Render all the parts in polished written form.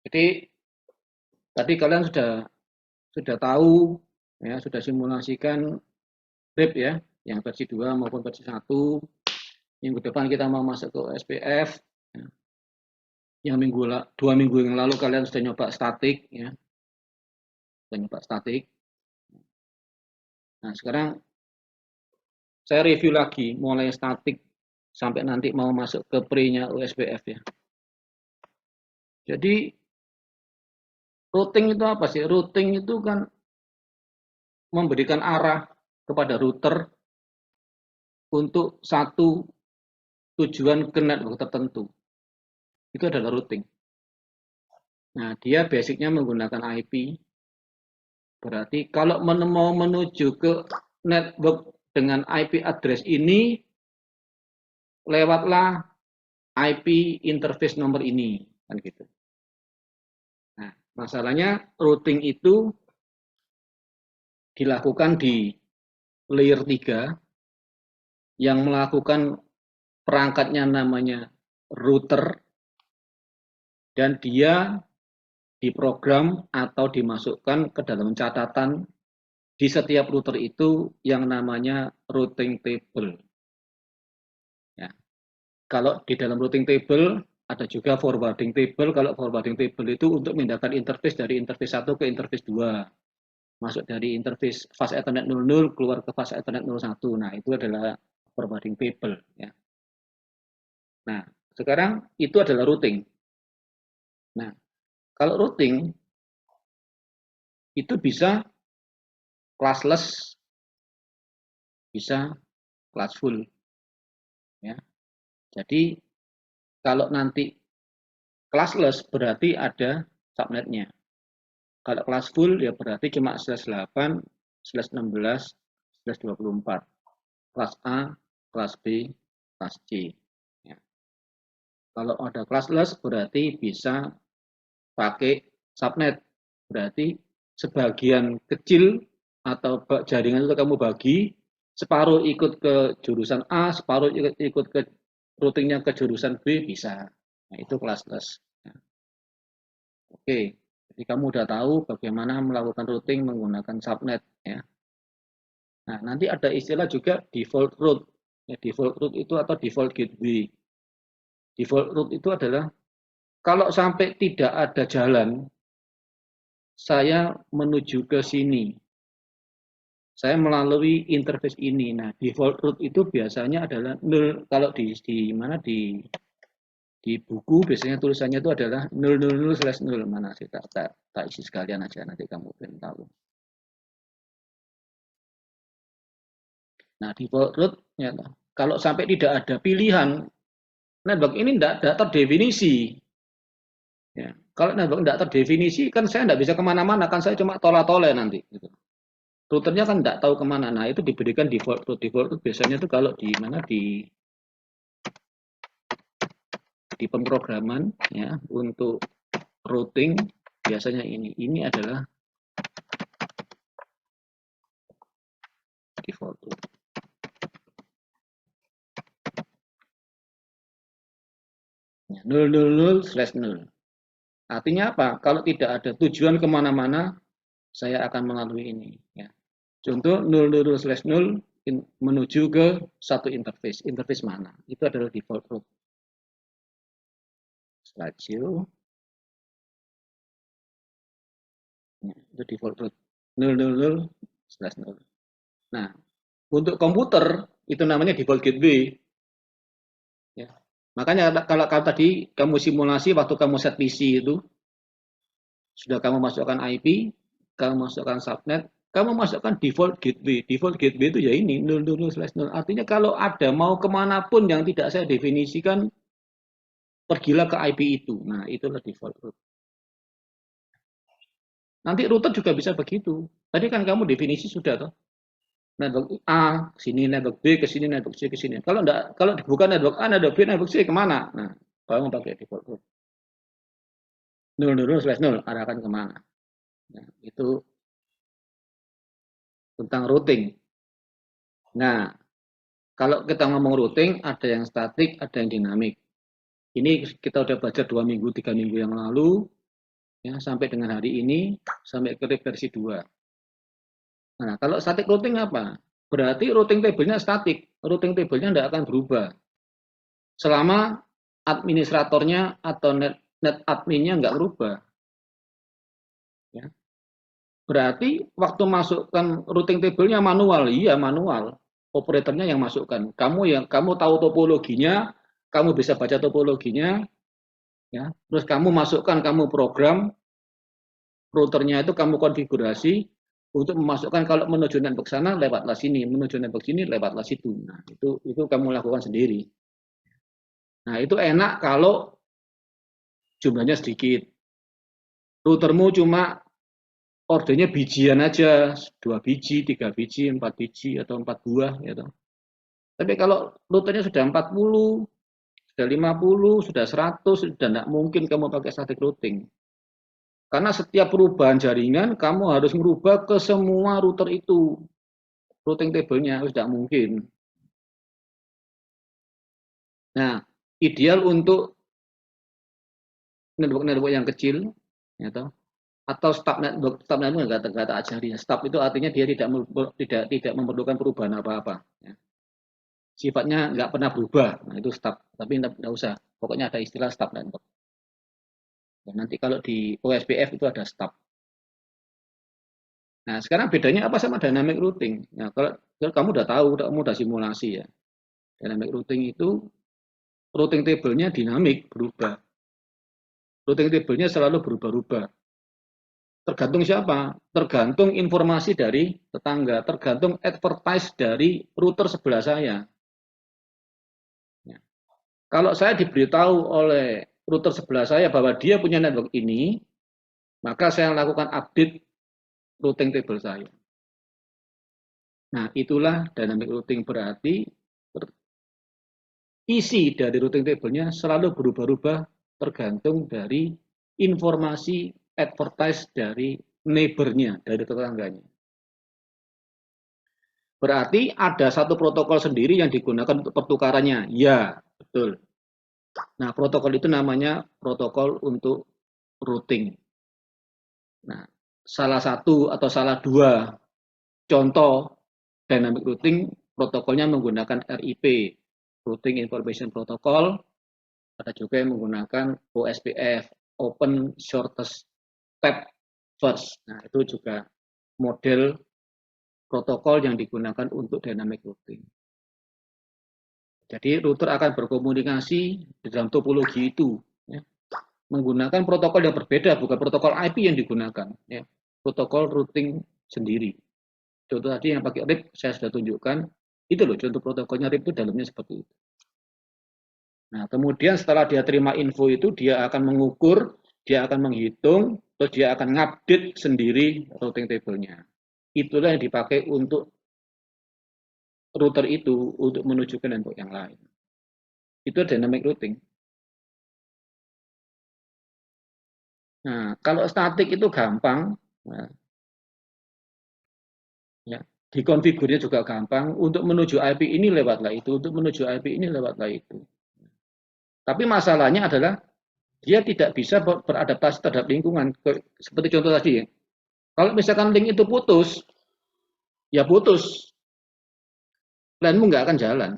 Jadi tadi kalian sudah tahu ya, sudah simulasikan RIP ya, yang versi 2 maupun versi 1. Minggu depan kita mau masuk ke SPF. Ya. Yang 2 minggu yang lalu kalian sudah nyoba statik ya. Sudah nyoba statik. Nah, sekarang saya review lagi mulai statik sampai nanti mau masuk ke pre-nya USPF ya. Jadi routing itu apa sih? Routing itu kan memberikan arah kepada router untuk satu tujuan ke network tertentu. Itu adalah routing. Nah, dia basicnya menggunakan IP. Berarti kalau mau menuju ke network dengan IP address ini, lewatlah IP interface nomor ini, kan gitu. Nah, masalahnya routing itu dilakukan di layer 3 yang melakukan perangkatnya namanya router dan dia diprogram atau dimasukkan ke dalam catatan di setiap router itu yang namanya routing table. Ya. Kalau di dalam routing table ada juga forwarding table. Kalau forwarding table itu untuk memindahkan interface dari interface 1 ke interface 2. Masuk dari interface fast Ethernet 00 keluar ke fast Ethernet 01. Nah, itu adalah forwarding table ya. Nah, sekarang itu adalah routing. Nah, kalau routing itu bisa classless, bisa classful ya. Jadi kalau nanti classless berarti ada subnetnya. Kalau classful ya berarti cuma /8, /16, /24. Kelas A, kelas B, kelas C. Ya. Kalau ada classless berarti bisa pakai subnet. Berarti sebagian kecil atau jaringan itu kamu bagi, separuh ikut ke jurusan A, separuh ikut ke routingnya ke jurusan B, bisa. Nah, itu classless. Ya. Oke, jadi kamu udah tahu bagaimana melakukan routing menggunakan subnet. Ya. Nah, nanti ada istilah juga default route. Ya, default route itu atau default gateway. Default route itu adalah kalau sampai tidak ada jalan, saya menuju ke sini. Saya melalui interface ini. Nah, default route itu biasanya adalah 0. Kalau di mana di buku biasanya tulisannya itu adalah 000/0. Mana sih tak isi sekalian aja nanti kamu belum tahu. Nah, default route ya, kalau sampai tidak ada pilihan network ini tidak terdefinisi. Ya. Kalau network tidak terdefinisi, kan saya tidak bisa kemana-mana, kan saya cuma tole-tole nanti. Gitu. Routernya kan tidak tahu kemana. Nah, itu diberikan default route. Default route biasanya itu kalau di mana di pemrograman ya untuk routing biasanya ini adalah default route. Ya, 000/0. Artinya apa? Kalau tidak ada tujuan kemana-mana, saya akan melalui ini. Ya. Contoh 000/0 menuju ke satu interface. Interface mana? Itu adalah default route. Slideshow. Ya, itu default route 000/0. Nah, untuk komputer itu namanya default gateway. Ya. Makanya kalau tadi kamu simulasi waktu kamu set PC itu sudah kamu masukkan IP, kamu masukkan subnet, kamu masukkan default gateway. Default gateway itu ya ini 000/0. Artinya kalau ada mau kemanapun yang tidak saya definisikan, pergilah ke IP itu. Nah, itulah default route. Nanti router juga bisa begitu. Tadi kan kamu definisi sudah toh. Network A ke sini, network B ke sini, network C ke sini. Kalau bukan network A, network B, network C kemana? Nah, kamu pakai default route. 000/0 arahkan kemana? Nah, itu tentang routing. Nah, kalau kita ngomong routing, ada yang statik, ada yang dinamik. Ini kita udah belajar 2 minggu, 3 minggu yang lalu. ya, sampai dengan hari ini, sampai ke versi 2. Nah, kalau static routing apa? Berarti routing table-nya statik. Routing table-nya tidak akan berubah. Selama administratornya atau net admin-nya nggak berubah. Ya. Berarti waktu masukkan routing table-nya manual, iya manual. Operatornya yang masukkan. Kamu tahu topologinya, kamu bisa baca topologinya, ya. Terus kamu masukkan, kamu program routernya itu kamu konfigurasi untuk memasukkan kalau menuju network sana lewatlah sini, menuju network sini lewatlah situ. Nah, itu kamu lakukan sendiri. Nah, itu enak kalau jumlahnya sedikit. Routermu cuma ordernya bijian aja, 2 biji, 3 biji, 4 biji, atau 4 buah. Gitu. Tapi kalau routernya sudah 40, sudah 50, sudah 100, sudah tidak mungkin kamu pakai static routing. Karena setiap perubahan jaringan, kamu harus merubah ke semua router itu. Routing table-nya, sudah mungkin. Nah, ideal untuk network-network yang kecil, ya, atau stub network nggak tak ajari. Stub itu artinya dia tidak memerlukan perubahan apa-apa. Ya. Sifatnya nggak pernah berubah. Nah, itu stub. Tapi nggak usah. Pokoknya ada istilah stub network. Ya, nanti kalau di OSPF itu ada stub. Nah, sekarang bedanya apa sama dynamic routing? Nah, kalau kamu udah tahu, kamu udah simulasi ya. Dynamic routing itu routing table-nya dinamik, berubah. Routing table-nya selalu berubah-ubah. Tergantung siapa? Tergantung informasi dari tetangga, tergantung advertise dari router sebelah saya. Ya. Kalau saya diberitahu oleh router sebelah saya bahwa dia punya network ini, maka saya lakukan update routing table saya. Nah, itulah dynamic routing, berarti isi dari routing table-nya selalu berubah-ubah tergantung dari informasi advertise dari neighbor-nya, dari tetangganya. Berarti ada satu protokol sendiri yang digunakan untuk pertukarannya. Ya, betul. Nah, protokol itu namanya protokol untuk routing. Nah, salah satu atau salah dua contoh dynamic routing protokolnya menggunakan RIP, Routing Information Protocol. Ada juga yang menggunakan OSPF, Open Shortest Path First. Nah, itu juga model protokol yang digunakan untuk dynamic routing. Jadi router akan berkomunikasi di dalam topologi itu, ya, menggunakan protokol yang berbeda, bukan protokol IP yang digunakan, ya, protokol routing sendiri. Contoh tadi yang pakai RIP saya sudah tunjukkan, itu loh contoh protokolnya RIP itu dalamnya seperti itu. Nah, kemudian setelah dia terima info itu, dia akan mengukur, dia akan menghitung, terus dia akan ngupdate sendiri routing table-nya. Itulah yang dipakai untuk router itu untuk menuju ke network yang lain. Itu dynamic routing. Nah, kalau statik itu gampang, nah, ya, dikonfigurnya juga gampang. Untuk menuju IP ini lewatlah itu, untuk menuju IP ini lewatlah itu. Tapi masalahnya adalah dia tidak bisa beradaptasi terhadap lingkungan. Seperti contoh tadi ya. Kalau misalkan link itu putus, ya putus. LAN-mu nggak akan jalan.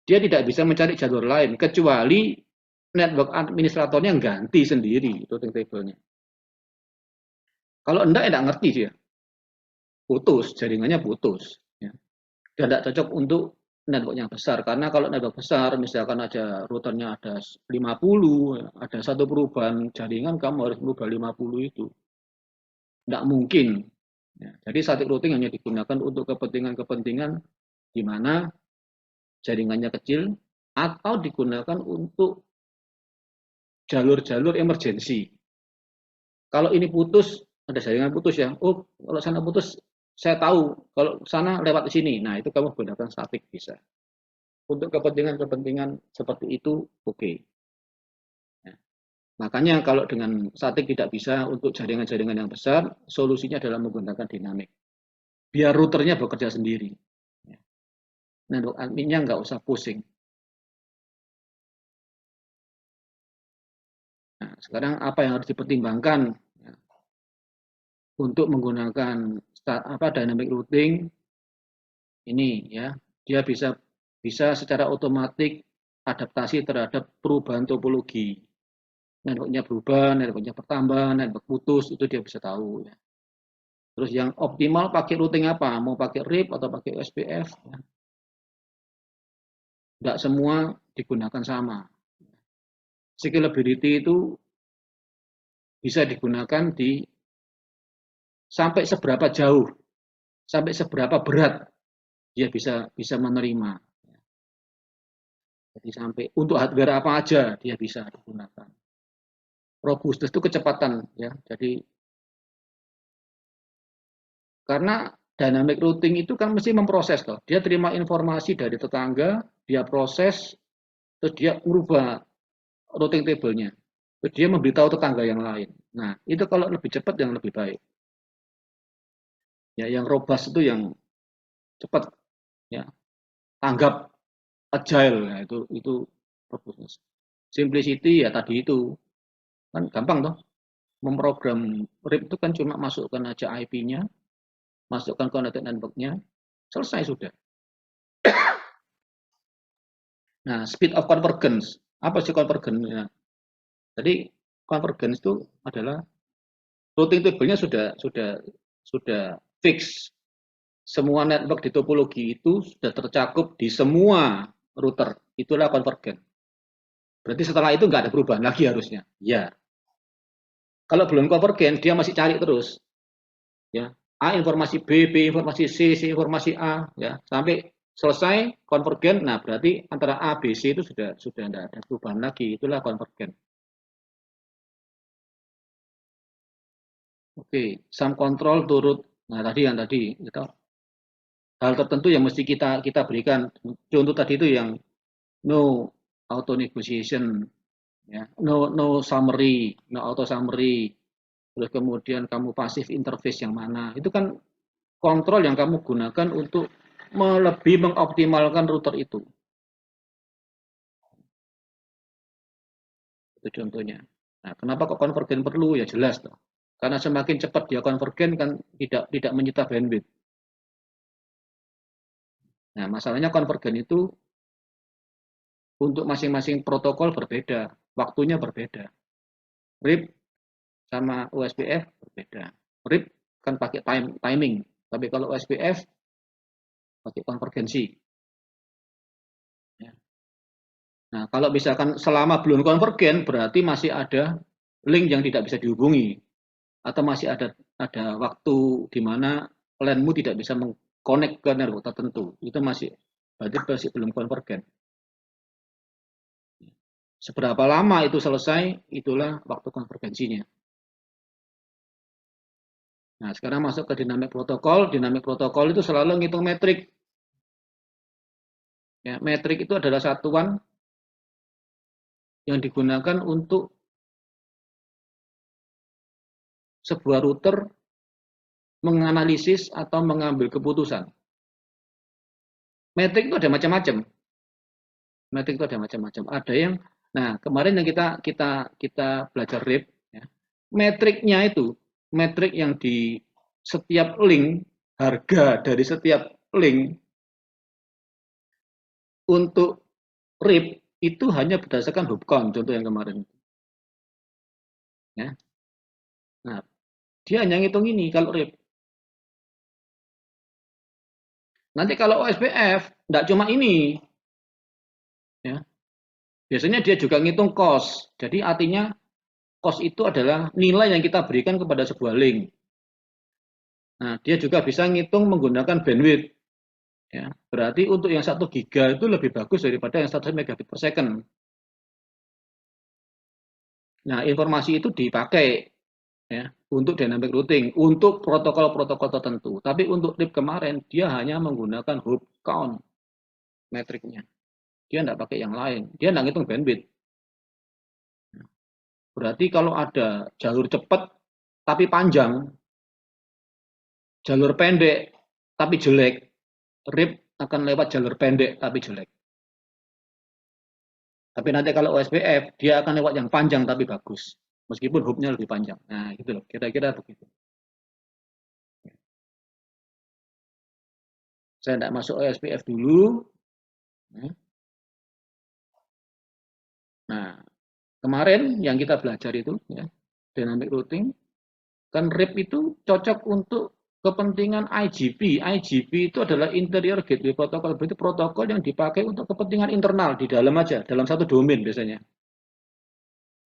Dia tidak bisa mencari jalur lain kecuali network administratornya ganti sendiri routing table-nya. Kalau enggak ngerti dia. Putus, jaringannya putus. Ya. Dan tidak cocok untuk network yang besar. Karena kalau network besar, misalkan aja routernya ada 50, ada satu perubahan jaringan, kamu harus merubah 50 itu. Tidak mungkin. Ya, jadi static routing hanya digunakan untuk kepentingan-kepentingan di mana jaringannya kecil atau digunakan untuk jalur-jalur emergensi. Kalau ini putus, ada jaringan putus ya. Oh, kalau sana putus, saya tahu kalau sana lewat di sini. Nah, itu kamu gunakan static bisa. Untuk kepentingan-kepentingan seperti itu, oke. Ya. Makanya kalau dengan static tidak bisa untuk jaringan-jaringan yang besar, solusinya adalah menggunakan dinamik. Biar routernya bekerja sendiri. Ya. Network adminnya nggak usah pusing. Nah, sekarang apa yang harus dipertimbangkan? untuk menggunakan dynamic routing ini ya, dia bisa secara otomatis adaptasi terhadap perubahan topologi. Networknya berubah, networknya bertambah, network putus, itu dia bisa tahu ya. Terus yang optimal pakai routing apa? Mau pakai RIP atau pakai OSPF? Ya. Nggak semua digunakan sama. Scalability itu bisa digunakan di sampai seberapa jauh, sampai seberapa berat dia bisa menerima. Jadi sampai untuk hardware apa aja dia bisa digunakan. Robustness itu kecepatan ya. Jadi karena dynamic routing itu kan mesti memproses toh. Dia terima informasi dari tetangga, dia proses, terus dia merubah routing table-nya. Terus dia memberitahu tetangga yang lain. Nah, itu kalau lebih cepat yang lebih baik. Ya, yang robust itu yang cepat ya, tanggap agile ya, itu robustness. Simplicity ya tadi itu kan gampang toh. Memprogram RIP itu kan cuma masukkan aja IP-nya, masukkan connected network-nya, selesai sudah. Nah, speed of convergence. Apa sih convergence? Ya. Jadi convergence itu adalah routing table-nya sudah fix. Semua network di topologi itu sudah tercakup di semua router. Itulah convergence. Berarti setelah itu nggak ada perubahan lagi harusnya. Ya. Kalau belum convergence, dia masih cari terus. Ya. A informasi B, B informasi C, C informasi A, ya sampai selesai konvergen. Nah, berarti antara A, B, C itu sudah tidak ada perubahan lagi. Itulah konvergen. Oke, sum control turut. Nah, tadi yang tadi gitu. Hal tertentu yang mesti kita berikan. Contoh tadi itu yang no auto negotiation, ya, no summary, no auto summary. Terus kemudian kamu pasif interface yang mana? Itu kan kontrol yang kamu gunakan untuk lebih mengoptimalkan router itu. Itu contohnya. Nah, kenapa kok konvergen perlu? Ya jelas toh. Karena semakin cepat dia konvergen kan tidak menyita bandwidth. Nah, masalahnya konvergen itu untuk masing-masing protokol berbeda, waktunya berbeda. RIP sama USBF berbeda. RIP kan pakai timing, tapi kalau USBF pakai konvergensi. Ya. Nah, kalau misalkan selama belum konvergen berarti masih ada link yang tidak bisa dihubungi atau masih ada waktu di mana LAN-mu tidak bisa mengkonek ke network tertentu. Itu berarti belum konvergen. Seberapa lama itu selesai, itulah waktu konvergensinya. Nah, sekarang masuk ke dynamic protokol. Dynamic protokol itu selalu ngitung metrik. Ya, metrik itu adalah satuan yang digunakan untuk sebuah router menganalisis atau mengambil keputusan. Metrik itu ada macam-macam. Metrik itu ada macam-macam. Ada yang, nah kemarin yang kita belajar RIP, ya, metriknya itu, metrik yang di setiap link, harga dari setiap link untuk RIP itu hanya berdasarkan hop count, contoh yang kemarin. Ya. Nah, dia hanya ngitung ini kalau RIP. Nanti kalau OSPF, tidak cuma ini. Ya. Biasanya dia juga ngitung cost. Jadi artinya cost itu adalah nilai yang kita berikan kepada sebuah link. Nah, dia juga bisa ngitung menggunakan bandwidth. Ya, berarti untuk yang 1 giga itu lebih bagus daripada yang 1 megabit per second. Nah, informasi itu dipakai ya untuk dynamic routing, untuk protokol-protokol tertentu. Tapi untuk RIP kemarin dia hanya menggunakan hop count metriknya. Dia tidak pakai yang lain. Dia tidak ngitung bandwidth. Berarti kalau ada jalur cepat tapi panjang, jalur pendek tapi jelek, RIP akan lewat jalur pendek tapi jelek. Tapi nanti kalau OSPF, dia akan lewat yang panjang tapi bagus. Meskipun hubnya lebih panjang. Nah, gitu loh. Kira-kira begitu. Saya tidak masuk OSPF dulu. Nah, kemarin yang kita belajar itu, ya, dynamic routing, kan RIP itu cocok untuk kepentingan IGP. IGP itu adalah Interior Gateway Protocol, berarti protokol yang dipakai untuk kepentingan internal di dalam aja, dalam satu domain biasanya.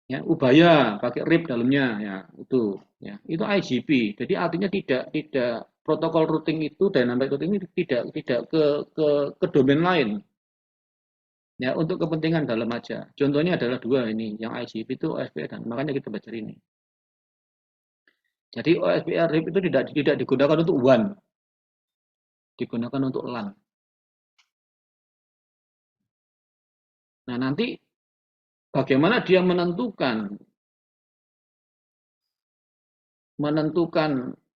Ya, Ubaya pakai RIP dalamnya, ya itu, ya itu IGP. Jadi artinya tidak protokol routing itu, dynamic routing ini tidak ke domain lain. Ya, untuk kepentingan dalam aja. Contohnya adalah dua ini, yang IGP itu OSPF, dan makanya kita baca ini. Jadi OSPF RIP itu tidak digunakan untuk WAN, digunakan untuk LAN. Nah, nanti bagaimana dia menentukan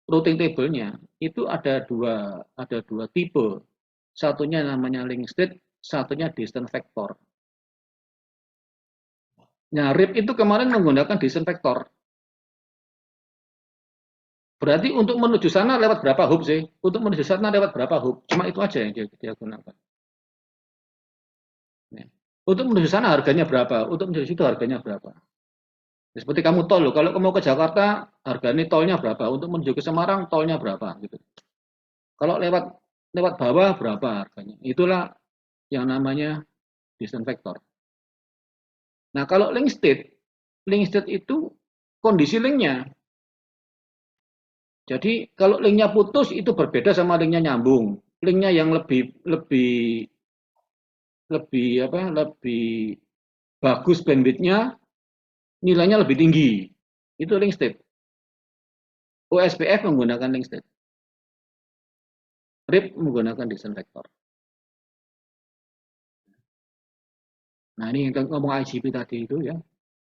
routing table-nya? Itu ada dua tipe. Satunya namanya link state, satunya distance vector. Nah, RIP itu kemarin menggunakan distance vector. Berarti untuk menuju sana lewat berapa hub sih? Untuk menuju sana lewat berapa hub? Cuma itu aja yang dia gunakan. Ya. Untuk menuju sana harganya berapa? Untuk menuju situ harganya berapa? Ya, seperti kamu tol loh, kalau kamu ke Jakarta, harganya tolnya berapa? Untuk menuju ke Semarang, tolnya berapa? Gitu. Kalau lewat bawah, berapa harganya? Itulah yang namanya distance vector. Nah, kalau link state itu kondisi linknya. Jadi kalau linknya putus itu berbeda sama linknya nyambung. Linknya yang lebih bagus bandwidthnya, nilainya lebih tinggi. Itu link state. OSPF menggunakan link state. RIP menggunakan distance vector. Nah, ini yang ngomong IGP tadi itu, ya.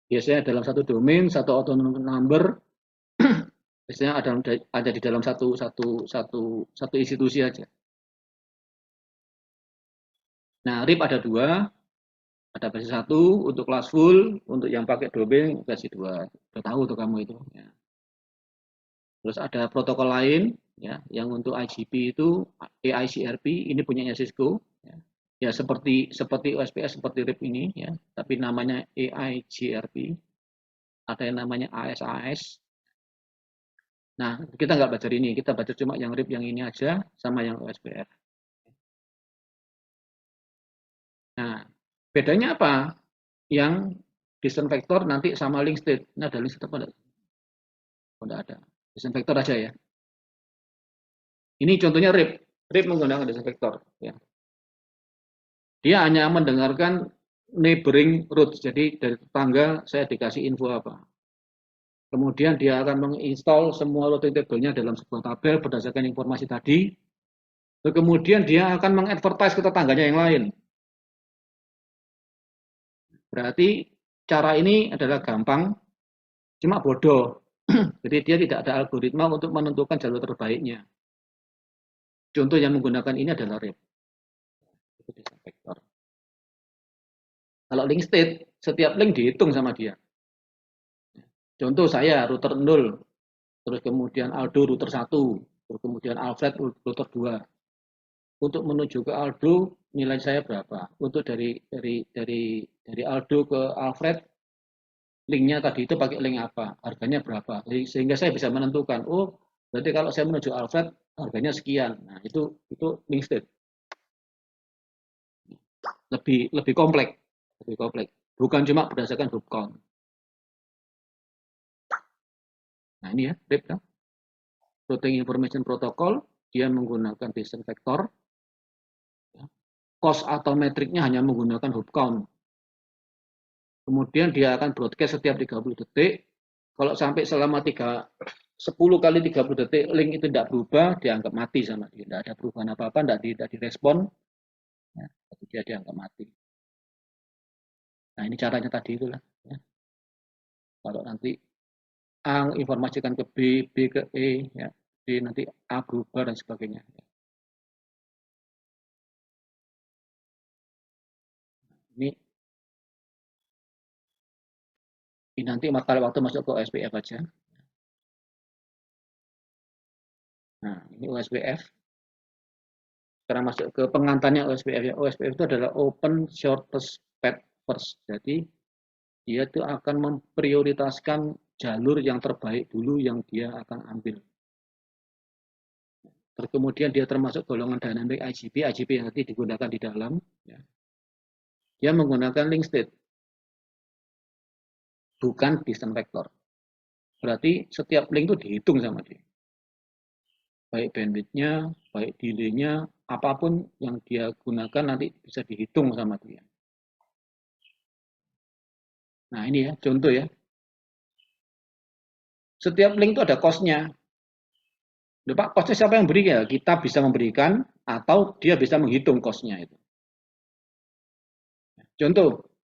Biasanya dalam satu domain, satu autonomous number, biasanya ada di dalam satu institusi aja. Nah, RIP ada dua, ada versi 1 untuk kelas full, untuk yang pakai domain versi 2. Sudah tahu tuh kamu itu. Ya. Terus ada protokol lain, ya, yang untuk IGP itu AIGRP, ini punyanya Cisco. Ya, ya seperti OSPF, seperti RIP ini, ya, tapi namanya AIGRP. Ada yang namanya ASAS. Nah, kita nggak baca ini, kita baca cuma yang RIP yang ini aja, sama yang OSPF. Nah, bedanya apa? Yang distance vector nanti sama link state. Ini ada link state apa enggak? Oh, enggak ada. Distance vector aja ya. Ini contohnya RIP. RIP menggunakan distance vector. Ya. Dia hanya mendengarkan neighboring routes. Jadi dari tetangga saya dikasih info apa. Kemudian dia akan menginstal semua routing table-nya dalam sebuah tabel berdasarkan informasi tadi. Lalu kemudian dia akan mengadvertise ke tetangganya yang lain. Berarti cara ini adalah gampang, cuma bodoh. Jadi dia tidak ada algoritma untuk menentukan jalur terbaiknya. Contoh yang menggunakan ini adalah RIP. Kalau link state, setiap link dihitung sama dia. Contoh saya router 0, terus kemudian Aldo router 1, terus kemudian Alfred router 2. Untuk menuju ke Aldo nilai saya berapa? Untuk dari Aldo ke Alfred linknya tadi itu pakai link apa? Harganya berapa? Sehingga saya bisa menentukan, oh berarti kalau saya menuju Alfred harganya sekian. Nah, itu link state. Lebih kompleks, bukan cuma berdasarkan hub count. Nah, ini ya, RIP kan. Routing Information Protocol, dia menggunakan distance vector. Cost atau metriknya hanya menggunakan hub count. Kemudian dia akan broadcast setiap 30 detik. Kalau sampai selama 10 kali 30 detik link itu tidak berubah, dianggap mati sama dia. Tidak ada perubahan apa-apa, tidak direspon. Ya, dia dianggap mati. Nah, ini caranya tadi itulah. Ya. Kalau nanti A informasikan ke B, B ke E, ya, B nanti A berubah dan sebagainya. Ini nanti kalau waktu masuk ke OSPF aja. Nah, ini OSPF. Sekarang masuk ke pengantarnya OSPF ya. OSPF itu adalah Open Shortest Path First. Jadi dia itu akan memprioritaskan jalur yang terbaik dulu yang dia akan ambil. Terus kemudian dia termasuk golongan dynamic IGP yang nanti digunakan di dalam. Ya. Dia menggunakan link state, bukan distance vector. Berarti setiap link itu dihitung sama dia. Baik bandwidth-nya, baik delay-nya, apapun yang dia gunakan nanti bisa dihitung sama dia. Nah ini ya, contoh ya. Setiap link itu ada cost-nya. Pak, cost-nya siapa yang beri ya? Kita bisa memberikan atau dia bisa menghitung cost-nya itu. Contoh,